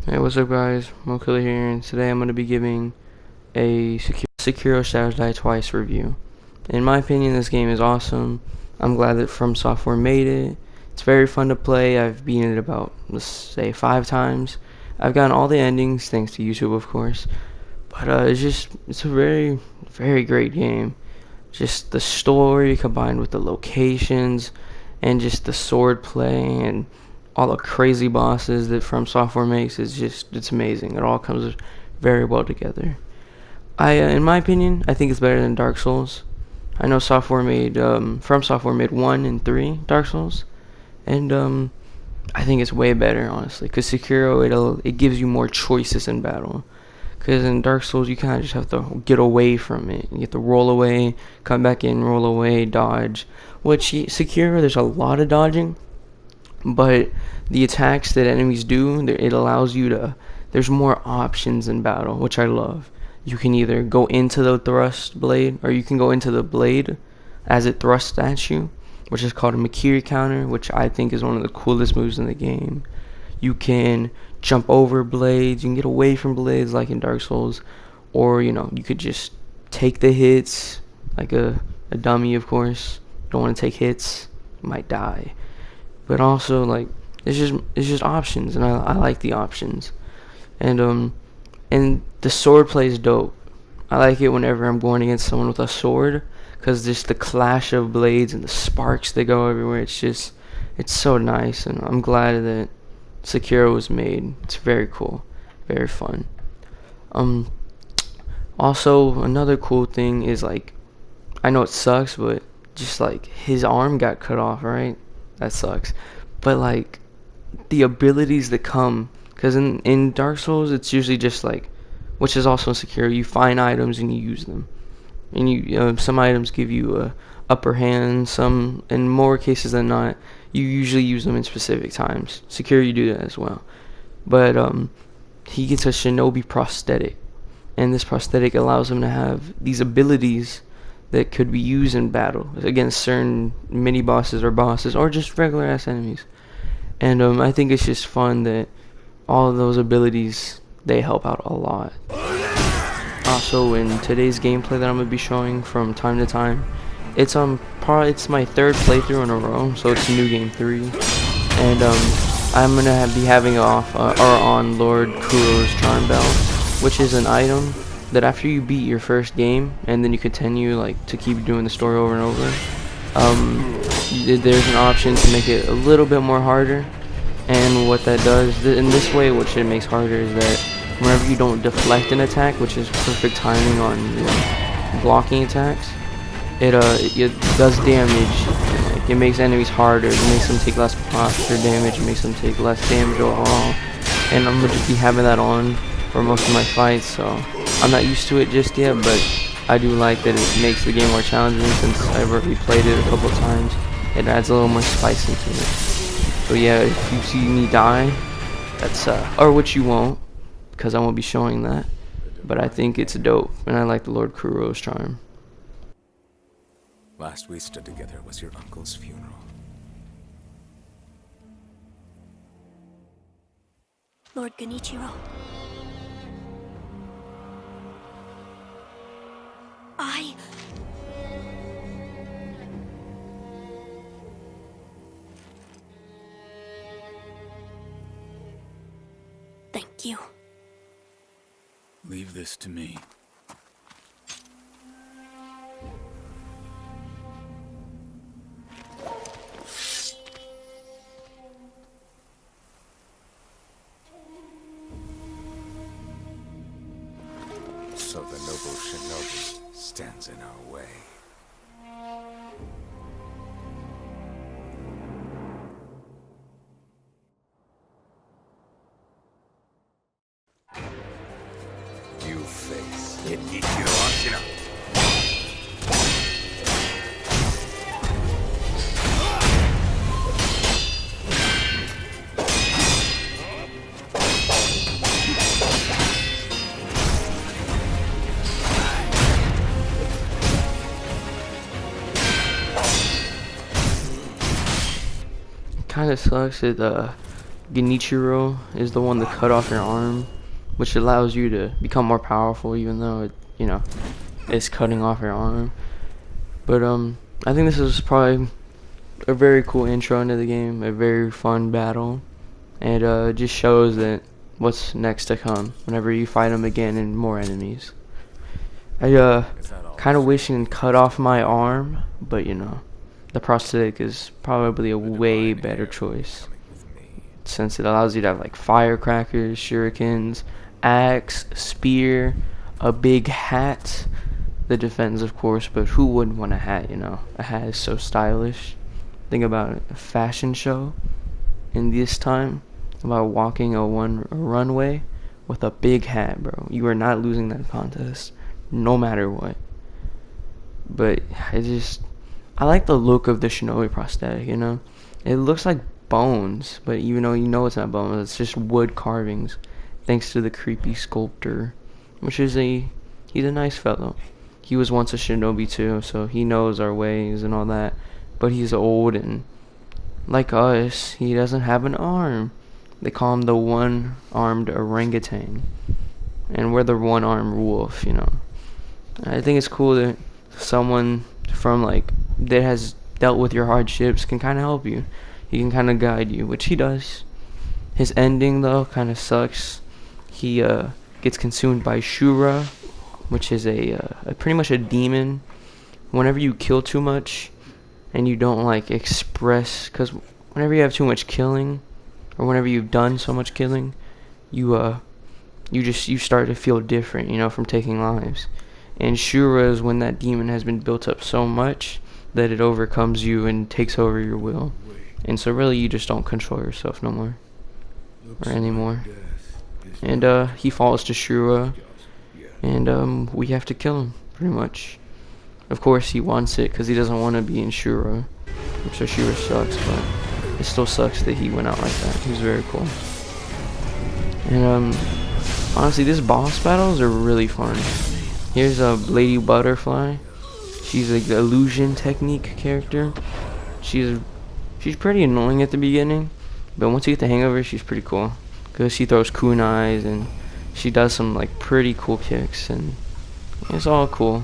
Hey, what's up guys? Mokilla here, and today I'm going to be giving a Sekiro Shadows Die Twice review. In my opinion, this game is awesome. I'm glad that From Software made it. It's very fun to play. I've beaten it about, let's say, 5 times. I've gotten all the endings, thanks to YouTube of course. But it's a very, very great game. Just the story combined with the locations and just the sword play and all the crazy bosses that From Software makes it's amazing. It all comes very well together. In my opinion, I think it's better than Dark Souls. I know From Software made 1 and 3 Dark Souls, and I think it's way better honestly. Cause Sekiro it gives you more choices in battle. Because in Dark Souls, you kind of just have to get away from it. You have to roll away, come back in, roll away, dodge. Sekiro, there's a lot of dodging, but the attacks that enemies do, it allows you to. There's more options in battle, which I love. You can either go into the thrust blade, or you can go into the blade as it thrusts at you, which is called a Makiri counter, which I think is one of the coolest moves in the game. You can jump over blades, you can get away from blades like in Dark Souls, or you could just take the hits like a dummy, of course. Don't want to take hits, you might die. But also, like, it's just options, and I like the options. And the sword plays dope. I like it whenever I'm going against someone with a sword, because just the clash of blades and the sparks that go everywhere, it's so nice, and I'm glad that Sekiro was made. It's very cool, very fun. Um, Also another cool thing is, like, I know it sucks, but just like his arm got cut off, right? That sucks. But like the abilities that come, because in Dark Souls it's usually just like, which is also in Sekiro, you find items and you use them, and some items give you a upper hand. Some, in more cases than not, you usually use them in specific times. Sekiro, you do that as well. But he gets a shinobi prosthetic, and this prosthetic allows him to have these abilities that could be used in battle against certain mini bosses or bosses or just regular ass enemies. And I think it's just fun that all of those abilities, they help out a lot. Also, in today's gameplay that I'm gonna be showing from time to time, it's my 3rd playthrough in a row, so it's New Game 3, and I'm gonna be having on Lord Kuro's Charm Bell, which is an item that after you beat your first game and then you continue like to keep doing the story over and over, there's an option to make it a little bit more harder. And what that does in this way, which it makes harder, is that whenever you don't deflect an attack, which is perfect timing on blocking attacks, it does damage. Like, it makes enemies harder. It makes them take less posture damage. It makes them take less damage overall. And I'm gonna just be having that on for most of my fights, so I'm not used to it just yet, but I do like that it makes the game more challenging since I've already played it a couple of times. It adds a little more spice into it. So yeah, if you see me die, that's or which you won't, because I won't be showing that. But I think it's dope, and I like the Lord Kuro's charm. Last we stood together was your uncle's funeral. Lord Genichiro. Thank you. Leave this to me. So the noble shinobi stands in our way. You face Genichiro Ashina. Kind of sucks that Genichiro is the one that cut off your arm, which allows you to become more powerful, even though it, it's cutting off your arm. But I think this is probably a very cool intro into the game, a very fun battle, and it just shows that what's next to come whenever you fight them again and more enemies. I kind of wish and cut off my arm, but the prosthetic is probably a way better choice, since it allows you to have like firecrackers, shurikens, axe, spear, a big hat that defends, of course, but who wouldn't want a hat, A hat is so stylish. Think about it, a fashion show in this time, about walking a runway with a big hat, bro. You are not losing that contest, no matter what. But I like the look of the shinobi prosthetic, It looks like bones, but even though it's not bones, it's just wood carvings, thanks to the creepy sculptor, which is he's a nice fellow. He was once a shinobi too, so he knows our ways and all that, but he's old, and like us, he doesn't have an arm. They call him the one-armed orangutan, and we're the one-armed wolf, I think it's cool that someone from that has dealt with your hardships can kind of help you. He can kind of guide you, which he does. His ending though kind of sucks. He gets consumed by Shura, which is a pretty much a demon. Whenever you kill too much and you don't express, because whenever you have too much killing, or whenever you've done so much killing, you start to feel different, from taking lives. And Shura is when that demon has been built up so much that it overcomes you and takes over your will. And so really you just don't control yourself no more. Or anymore. And he falls to Shura, and we have to kill him, pretty much. Of course he wants it because he doesn't want to be in Shura. I'm sure Shura sucks, but it still sucks that he went out like that. He was very cool. And honestly, these boss battles are really fun. Here's a Lady Butterfly. She's like the illusion technique character. She's pretty annoying at the beginning, but once you get the hang of her, she's pretty cool. Because she throws kunais and she does some pretty cool kicks, and it's all cool.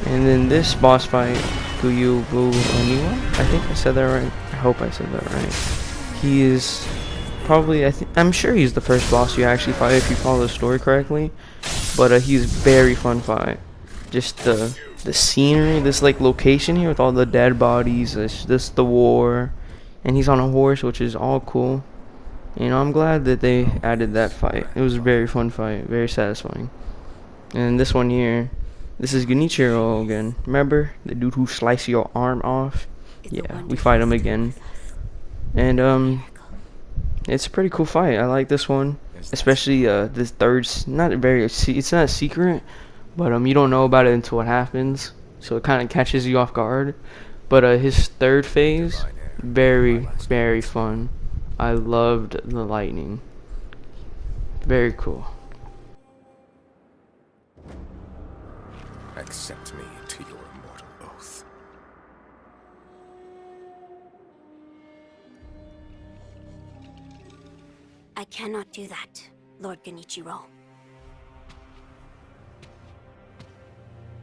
And then this boss fight, Guyu Oniwa, I think I said that right. I hope I said that right. He is probably, I'm sure he's the first boss you actually fight if you follow the story correctly. But he's very fun fight. Just the scenery, this location here with all the dead bodies, this the war, and he's on a horse, which is all cool. I'm glad that they added that fight. It was a very fun fight, very satisfying. And this one here, this is Genichiro again. Remember the dude who sliced your arm off? Yeah, we fight him again. And it's a pretty cool fight. I like this one, especially this third. It's not a secret, but you don't know about it until it happens, so it kind of catches you off guard. But his third phase, very, very fun. I loved the lightning. Very cool. Accept me to your immortal oath. I cannot do that, Lord Genichiro.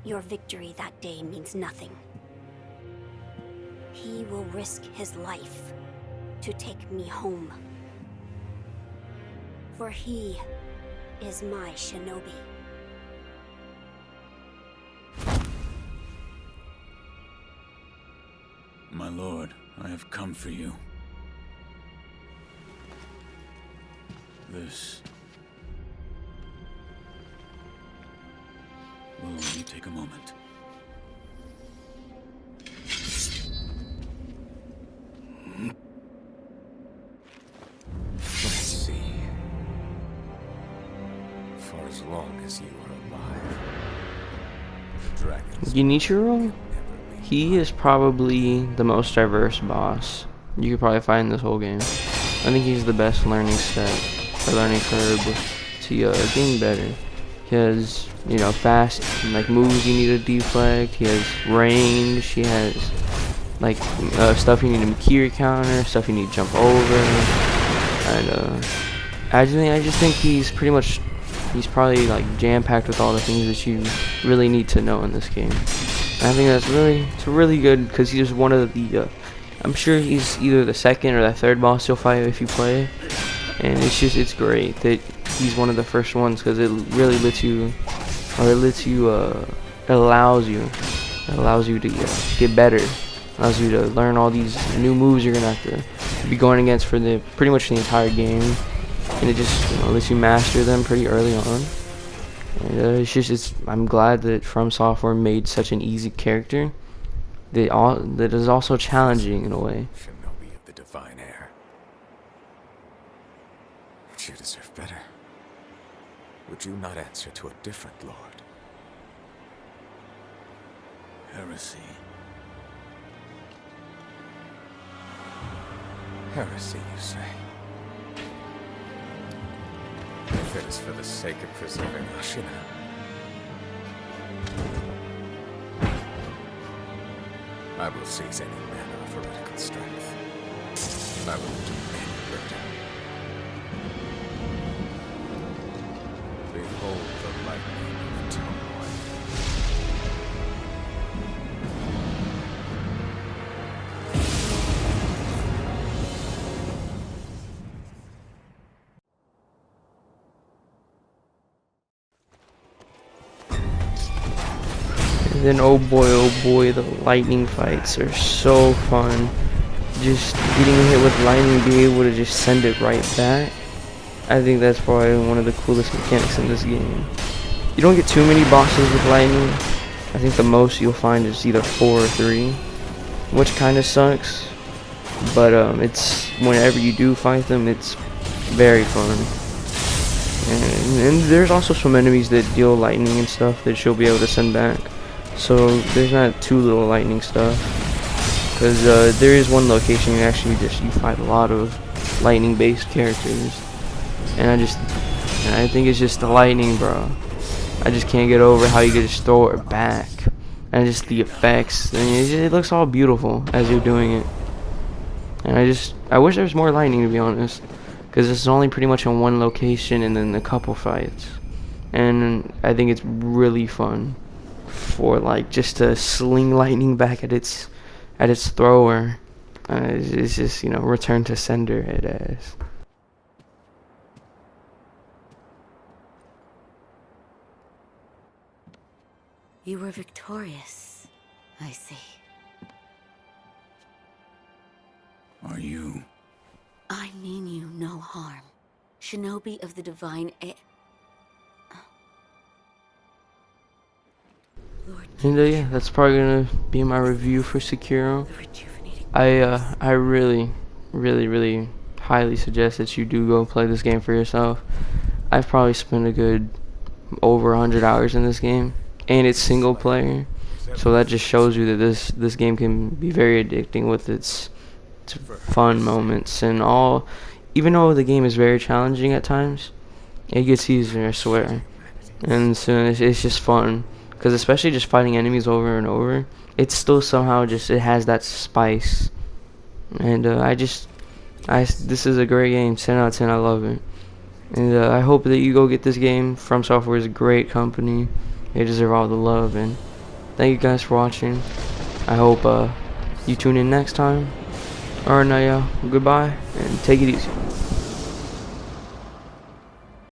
Your victory that day means nothing. He will risk his life to take me home. For he is my shinobi. My lord, I have come for you. This will only take a moment. Let's see. For as long as you are alive, the dragons Genichiro? He is probably the most diverse boss you could probably find in this whole game. I think he's the best learning step, or learning curve to getting better. He has, you know, fast like moves you need to deflect. He has range. He has like stuff you need to Kiri counter, stuff you need to jump over, and I just think he's probably like jam-packed with all the things that you really need to know in this game. And I think it's really good because he's one of the I'm sure he's either the second or the third boss you'll fight if you play, and it's great that he's one of the first ones because it really lets you, or it allows you to get better. Allows you to learn all these new moves you're gonna have to be going against for pretty much the entire game, and it just, you know, lets you master them pretty early on. And I'm glad that From Software made such an easy character that is also challenging in a way. Shinobi of the divine heir. But you deserve better. Would you not answer to a different lord? Heresy. Heresy, you say? If it is for the sake of preserving Ashina. I will seize any manner of heretical strength. I will do any burden. Behold the lightning of Tomoe. And then oh boy, the lightning fights are so fun. Just getting hit with lightning, being able to just send it right back. I think that's probably one of the coolest mechanics in this game. You don't get too many bosses with lightning. I think the most you'll find is either 4 or 3, which kind of sucks. But it's whenever you do fight them, it's very fun. And there's also some enemies that deal lightning and stuff that you'll be able to send back. So there's not too little lightning stuff. Because there is one location you fight a lot of lightning-based characters. And I think it's just the lightning, bro. I just can't get over how you can just throw it back. And just the effects. And it looks all beautiful as you're doing it. And I wish there was more lightning, to be honest. Because this is only pretty much in one location and then a couple fights. And I think it's really fun for like just to sling lightning back at its thrower. It's just, you know, return to sender it as. You were victorious, I see. Are you? I mean you no harm. Shinobi of the divine Lord. And yeah, that's probably gonna be my review for Sekiro. I really highly suggest that you do go play this game for yourself. I've probably spent a good over 100 hours in this game, and it's single player, so that just shows you that this game can be very addicting with its fun moments and all. Even though the game is very challenging at times, it gets easier, I swear. And so it's just fun, because especially just fighting enemies over and over, it's still somehow it has that spice. And this is a great game. 10 out of 10. I love it. And I hope that you go get this game. From Software is a great company. They deserve all the love. And thank you guys for watching. I hope you tune in next time. Alright, now, y'all. Goodbye, and take it easy.